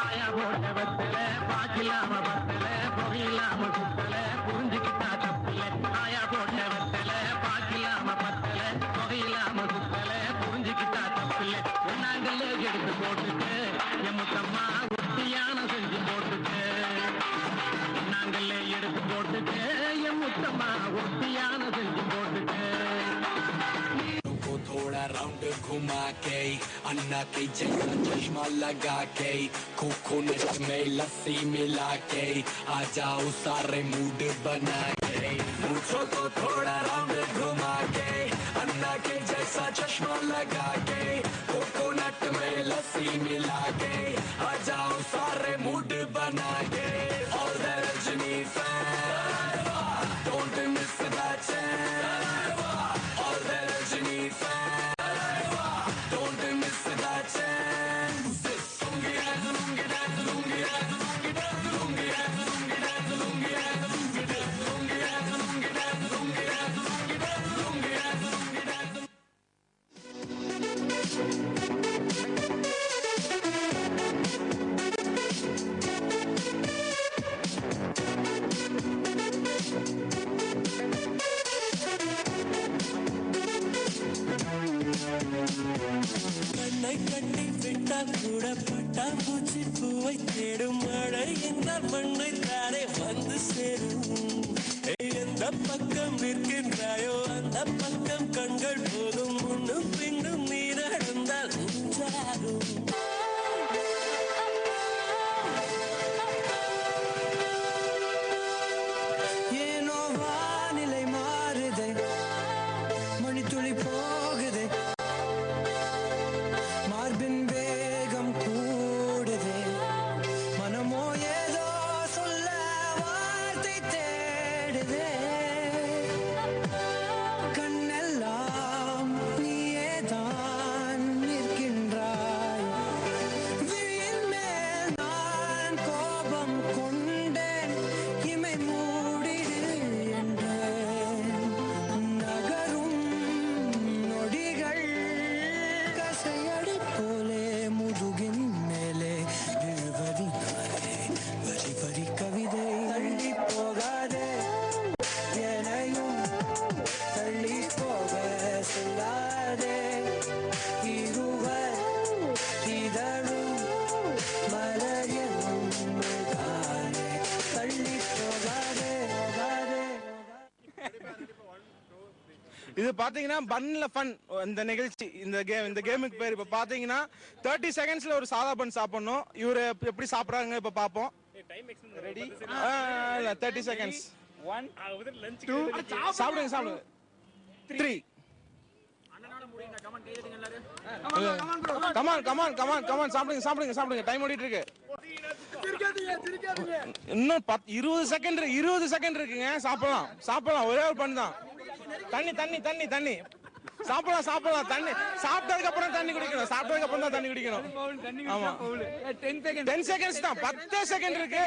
ஆயா போட்ட வெத்தல பாக்கிலாம பத்தல புகையிலாம சுத்தல புரிஞ்சுக்கிட்டா தப்பில்ல. ஆயா போட்ட வெத்தல பாக்கிலாம பத்தல புகையிலாம சுத்தல புரிஞ்சுக்கிட்டா தப்பில்ல. ஒன்னாங்கல்ல எடுத்து போட்டுட்டு என் முத்தம்மா ஒட்டியான செஞ்சு போட்டுட்டு ஒன்னாங்கல்ல எடுத்து போட்டுட்டு என் முத்தம்மா ஒட்டியான செஞ்சு போட்டுட்டு थोड़ा राउंड घुमा के अन्ना के जैसा चश्मा लगा के कोकोनट में लस्सी मिला के आ जाओ सारे मूड बना के मुझको तो थोड़ा राउंड घुमा के अन्ना के जैसा चश्मा लगा के कोकोनट में लस्सी मिला के आ जाओ सारे मूड बना के all the Rajini fans don't miss that chance all the Rajini fans don't miss that chance lungi dance lungi dance lungi dance lungi dance lungi dance lungi dance lungi dance lungi dance lungi dance lungi dance lungi dance lungi dance lungi dance lungi dance பட்டாம்பூச்சி பூவை தேடும் மழை என்றால் மண்ணை தானே வந்து சேரும். எந்த பக்கம் நிற்கின்றாயோ அந்த பக்கம் கண்கள் போதும். முன்னும் பின்னும் நீ நடந்தால் உஞ்சாகும். ஏனோ வானிலை மாறுதே, மணித்துளி போகுதே, மார்பின் வேகம் கூடுதே, மனமோ ஏதோ சொல்ல வார்த்தை தேடுதே. கண்ணெல்லாம் நீயேதான் நிற்கின்றாய். விழியின் மேல் நான் கோபம் கொண்டேன். இமை மூடிடு என்றேன். நகரும் நொடிகள் கசையடி போலே முதுகின் மேலே விழுவதினாலே வரி வரி கவிதை. தள்ளி போகாதே எனையும் தள்ளி போக சொல்லாதே. இருவர் இதழும் மலர் என்னும் தானே. தள்ளி போகாதே போகாதே. இது பாத்தீங்கன்னா பன்ல ஃபன் இந்த நிகழ்ச்சி. இந்த கேமுக்கு பேர் இப்ப பாத்தீங்கன்னா 30 செகண்ட்ஸ்ல ஒரு சாதா பன் சாப்பிடணும். இவரு எப்படி சாப்பிடுறாங்க இப்ப பாப்போம். ரெடி? 30 செகண்ட்ஸ். 1 2 சாப்பிடுங்க சாப்பிடுங்க. 3 கமான் கமான் கமான் கமான் சாப்பிடுங்க சாப்பிடுங்க சாப்பிடுங்க. டைம் ஓடிட்டு இருக்கு. இன்னும் 20 செகண்ட் இருக்குங்க. சாப்பிடலாம் சாப்பிடலாம். ஒரே ஒரு பன் தான். தண்ணி தண்ணி தண்ணி தண்ணி சாப்பிடலாம் சாப்பிடலாம். தண்ணி சாப்பிட்டதுக்கு அப்புறம் தண்ணி குடிக்கணும். சாப்பிட்டதுக்கு அப்புறம் தான் தண்ணி குடிக்கணும். ஆமா 10 செகண்ட்ஸ் தான். 10 செகண்ட் இருக்கு.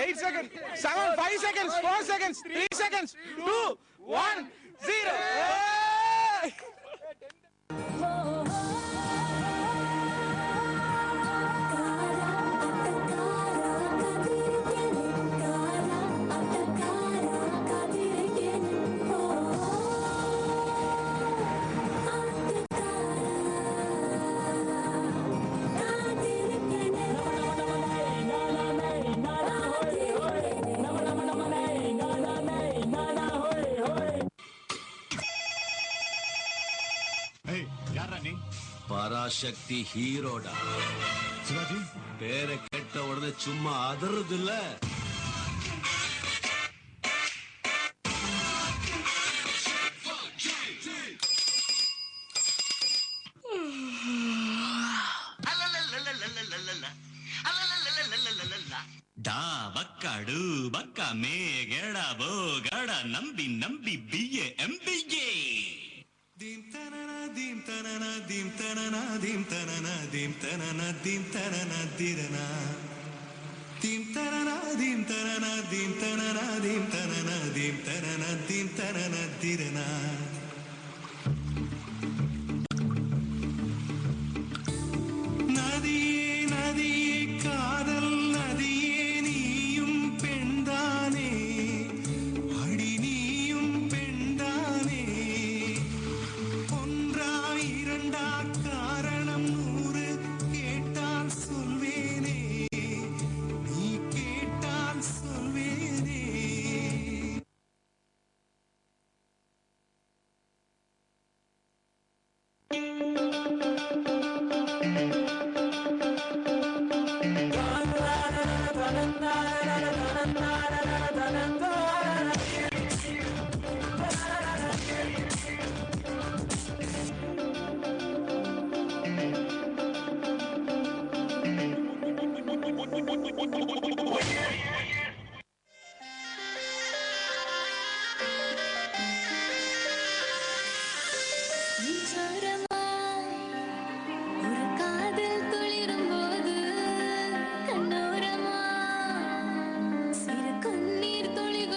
8 second 7 5 seconds 4 seconds 3 seconds 2 1 0. Parasakthi ஹீரோடா. சிவாஜி பேரை கேட்ட உடனே சும்மா அதறது இல்ல. டா பக்காடு பக்கா மே கேடா போ காடா நம்பி நம்பி BA MBA. Dim tanana dim tanana dim tanana dim tanana dim tanana dim tanana dirana. Dim tanana dim tanana dim tanana dim tanana dim tanana dim tanana dirana. நதியே நதியே காதல் நதியே நீயும் பெண்தானே. அடி நீயும் பெண்தானே. ஒன்றா இரண்டா காரணம் 100 கேட்டால் சொல்வேனே. நீ கேட்டால் சொல்வேனே. கண்ணோரமா சிறு கண்ணீர் துளிகள்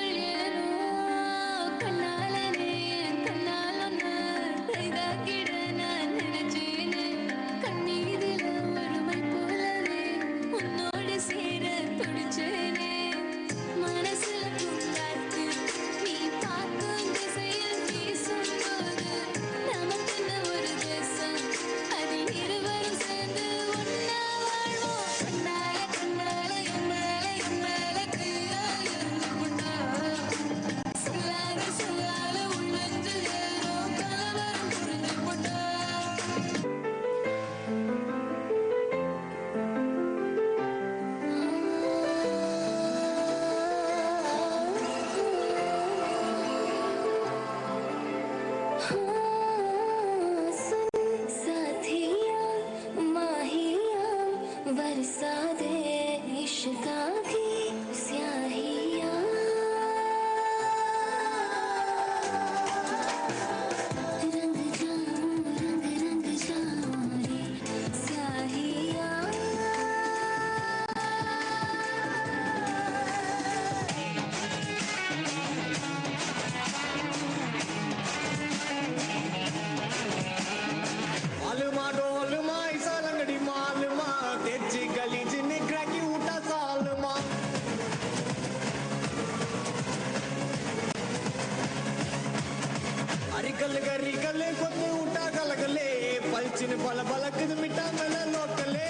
கல்லு கறி கல்லு கொத்து விட்டா கலகல்லே பல்ச்சின்னு பல பலக்குது மிட்டா மேல லோக்கல்லே.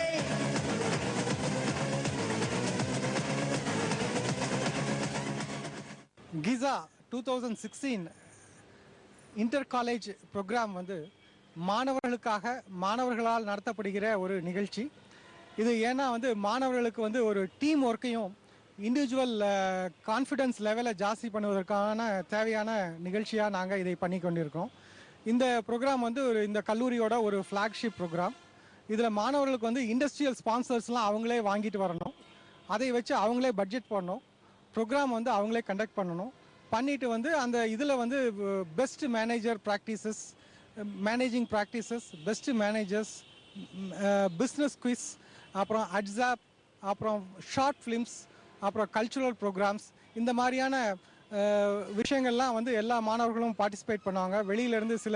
கிசா 2016 இன்டர் காலேஜ் ப்ரோக்ராம் வந்து மாணவர்களுக்காக மாணவர்களால் நடத்தப்படுகிற ஒரு நிகழ்ச்சி. இது ஏன்னா வந்து மாணவர்களுக்கு வந்து ஒரு டீம் ஒர்க்கையும் இண்டிவிஜுவல் கான்ஃபிடன்ஸ் லெவலை ஜாஸ்தி பண்ணுவதற்கான தேவையான நிகழ்ச்சியாக நாங்கள் இதை பண்ணி கொண்டிருக்கோம். இந்த ப்ரோக்ராம் வந்து இந்த கல்லூரியோட ஒரு ஃப்ளாக்ஷிப் ப்ரோக்ராம். இதில் மாணவர்களுக்கு வந்து இண்டஸ்ட்ரியல் ஸ்பான்சர்ஸ்லாம் அவங்களே வாங்கிட்டு வரணும், அதை வச்சு அவங்களே பட்ஜெட் பண்ணணும், ப்ரோக்ராம் வந்து அவங்களே கண்டக்ட் பண்ணணும். பண்ணிட்டு வந்து அந்த இதில் வந்து best manager practices, managing practices, best managers, business quiz, அப்புறம் அட்ஸாப், அப்புறம் ஷார்ட் ஃபிலிம்ஸ், அப்புறம் கல்ச்சுரல் ப்ரோக்ராம்ஸ், இந்த மாதிரியான விஷயங்கள்லாம் வந்து எல்லா மாணவர்களும் பார்ட்டிசிபேட் பண்ணுவாங்க. வெளியிலேருந்து சில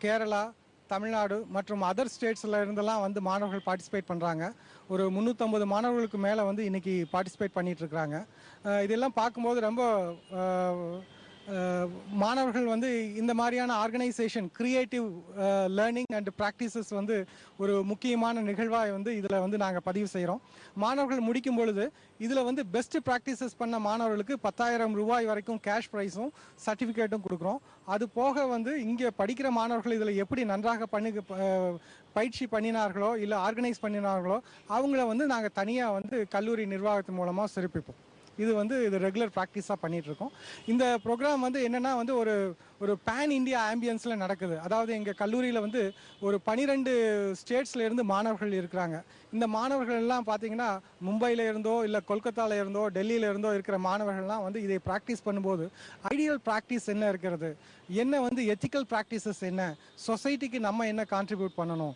கேரளா, தமிழ்நாடு மற்றும் அதர் ஸ்டேட்ஸில் இருந்தெல்லாம் வந்து மாணவர்கள் பார்ட்டிசிபேட் பண்ணுறாங்க. ஒரு 350 மாணவர்களுக்கு மேலே வந்து இன்றைக்கி பார்ட்டிசிபேட் பண்ணிகிட்ருக்குறாங்க. இதெல்லாம் பார்க்கும்போது ரொம்ப மாணவர்கள் வந்து இந்த மாதிரியான organisation creative learning and practices வந்து ஒரு முக்கியமான நிகழ்வாக வந்து இதில் வந்து நாங்கள் பதிவு செய்கிறோம். மாணவர்கள் முடிக்கும் பொழுது இதில் வந்து பெஸ்ட் ப்ராக்டிசஸ் பண்ண மாணவர்களுக்கு 10,000 ரூபாய் வரைக்கும் கேஷ் ப்ரைஸும் சர்டிஃபிகேட்டும் கொடுக்குறோம். அது போக வந்து இங்கே படிக்கிற மாணவர்கள் இதில் எப்படி நன்றாக பயிற்சி பண்ணினார்களோ இல்லை ஆர்கனைஸ் பண்ணினார்களோ அவங்கள வந்து நாங்கள் தனியாக வந்து கல்லூரி நிர்வாகத்தின் மூலமாக சிறப்பிப்போம். இது ரெகுலர் ப்ராக்டிஸாக பண்ணிகிட்ருக்கோம். இந்த ப்ரோக்ராம் வந்து என்னென்னா வந்து ஒரு பேன் இண்டியா ஆம்பியன்ஸில் நடக்குது. அதாவது எங்கள் கல்லூரியில் வந்து ஒரு 12 ஸ்டேட்ஸில் இருந்து மாணவர்கள் இருக்கிறாங்க. இந்த மாணவர்கள் எல்லாம் பார்த்தீங்கன்னா மும்பையில் இருந்தோ இல்லை கொல்கத்தாவில் இருந்தோ டெல்லியில் இருந்தோ இருக்கிற மாணவர்கள்லாம் வந்து இதை ப்ராக்டிஸ் பண்ணும்போது ஐடியல் ப்ராக்டிஸ் என்ன இருக்கிறது, என்ன வந்து எத்திக்கல் ப்ராக்டிசஸ் என்ன, சொசைட்டிக்கு நம்ம என்ன கான்ட்ரிபியூட் பண்ணணும்,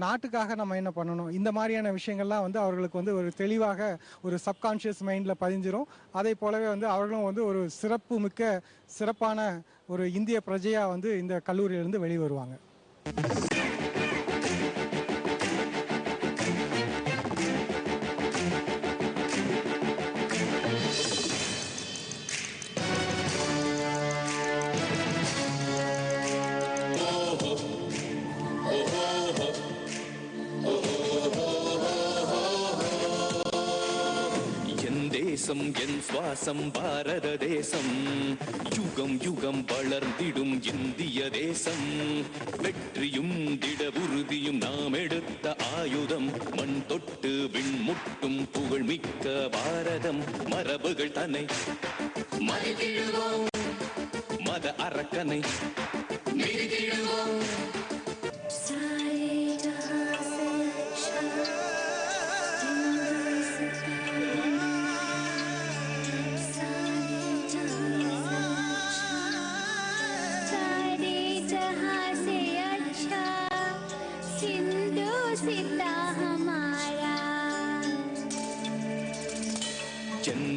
நாட்டுக்காக நம்ம என்ன பண்ணணும், இந்த மாதிரியான விஷயங்கள்லாம் வந்து அவர்களுக்கு வந்து ஒரு தெளிவாக ஒரு சப்கான்ஷியஸ் மைண்டில் பதிஞ்சிரும். அதே போலவே வந்து அவர்களும் வந்து ஒரு சிறப்பான ஒரு இந்திய பிரஜையாக வந்து இந்த கல்லூரியிலிருந்து வெளிவருவாங்க. தேசம் என் சுவாசம் பாரத தேசம், யுகம் யுகம் வளர்ந்திடும் இந்திய தேசம். வெற்றியும் திட உறுதியும் நாம் எடுத்த ஆயுதம், மண் தொட்டு விண்முட்டும் புகழ்மிக்க பாரதம். மரபுகள் தன்னை மதித்திடுவோம், மத அரக்கனை மிதித்திடுவோம்.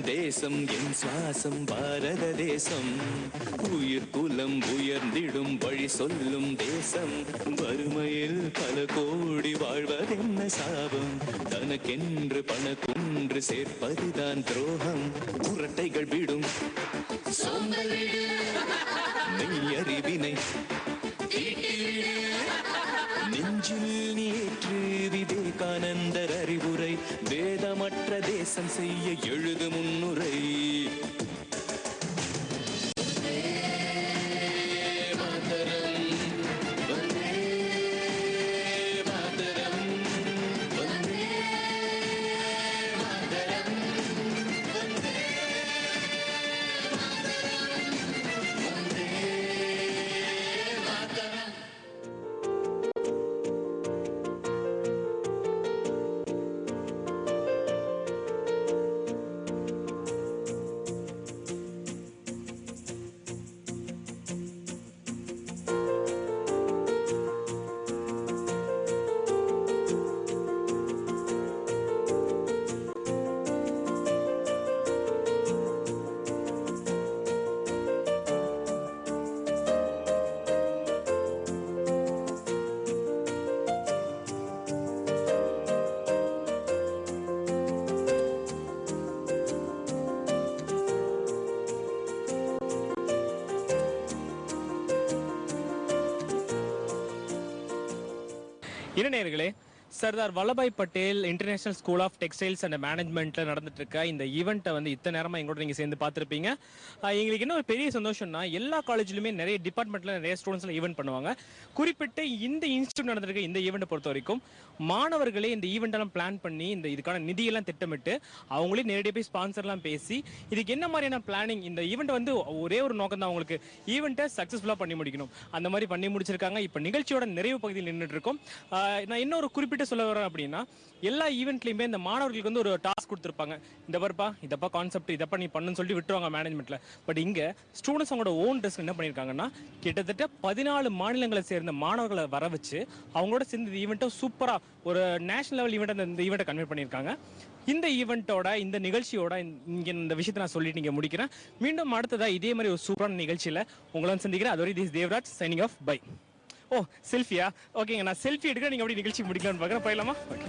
தேசம் என் சுவாசம் பாரத தேசம், உயிர் குலம் உயர்ந்திடும் வழி சொல்லும் தேசம். வறுமையில் பல கோடி வாழ்வதென்ன சாபம், தனக்கென்று பணக்குன்று சேர்ப்பதுதான் துரோகம். புரட்டைகள் விடும் மெய்யறிவினை நெஞ்சில் நேற்று விவேகானந்தர் அறிவுரை, வேதமற்ற தேசம் செய்ய எழுது முன்னுரை. என்ன நேயர்களே, Sardar Vallabhbhai Patel international school of textiles and மேனேஜ்மெண்ட்ல நடந்துட்டு இருக்க இந்த ஈவெண்ட்டை வந்து இத்தனை நேரமா எங்களோட நீங்க சேர்ந்து பார்த்துருப்பீங்க. எங்களுக்கு என்ன ஒரு பெரிய சந்தோஷம்னா, எல்லா காலேஜ்லயுமே நிறைய டிபார்ட்மெண்ட்ல நிறைய ஸ்டூடெண்ட்ஸ்ல ஈவெண்ட் பண்ணுவாங்க. குறிப்பிட்ட இந்த இன்ஸ்டியூட் நடந்திருக்க இந்த ஈவெண்ட்டை பொறுத்த வரைக்கும் மாணவர்களே இந்த ஈவெண்ட் எல்லாம் பிளான் பண்ணி இந்த இதுக்கான நிதியெல்லாம் திட்டமிட்டு அவங்களே நேரடியாக போய் ஸ்பான்சர்லாம் பேசி இதுக்கு என்ன மாதிரியான பிளானிங், இந்த ஈவெண்ட் வந்து ஒரே ஒரு நோக்கம் தான், அவங்களுக்கு ஈவெண்ட்டை சக்ஸஸ்ஃபுல்லாக பண்ணி முடிக்கணும். அந்த மாதிரி பண்ணி முடிச்சிருக்காங்க. இப்போ நிகழ்ச்சியோட நிறைவு பகுதியில் நின்றுட்டு இருக்கோம். நான் இன்னொரு குறிப்பிட்ட சொல்ல வரேன் அப்படின்னா, எல்லா ஈவெண்ட்லையுமே இந்த மாணவர்களுக்கு வந்து ஒரு டாஸ்க் கொடுத்துருப்பாங்க. இந்த பருப்பா இதப்பா கான்செப்ட் இதப்பா நீ பண்ணுன்னு சொல்லி விட்டுருவாங்க மேனேஜ்மெண்ட்ல. பட் இங்க ஸ்டூடெண்ட்ஸ் அவங்களோட ஓன் ட்ரெஸ் என்ன பண்ணியிருக்காங்கன்னா, கிட்டத்தட்ட 14 மாநிலங்களை சேர்ந்த மாணவர்களை வர வச்சு அவங்களோட சேர்ந்து இந்த ஈவெண்ட்டை சூப்பரா ஒரு நேஷனல் லெவல் ஈவெண்ட் இந்த ஈவெண்ட்டை கன்வெர்ட் பண்ணியிருக்காங்க. இந்த ஈவெண்ட்டோட இந்த நிகழ்ச்சியோட இங்க இந்த விஷயத்தை நான் சொல்லிட்டு இங்க முடிக்கிறேன். மீண்டும் அடுத்ததா இதே மாதிரி ஒரு சூப்பரான நிகழ்ச்சியில உங்களை சந்திக்கிறேன். அதுவரை this Devaraj signing off. Bye. ஓ செல்ஃபியா? ஓகேங்க, நான் செல்ஃபி எடுக்க நீங்க அப்படி நிகழ்ச்சி முடிக்கலாம்னு பார்க்குறேன். போயிடலாமா? ஓகே.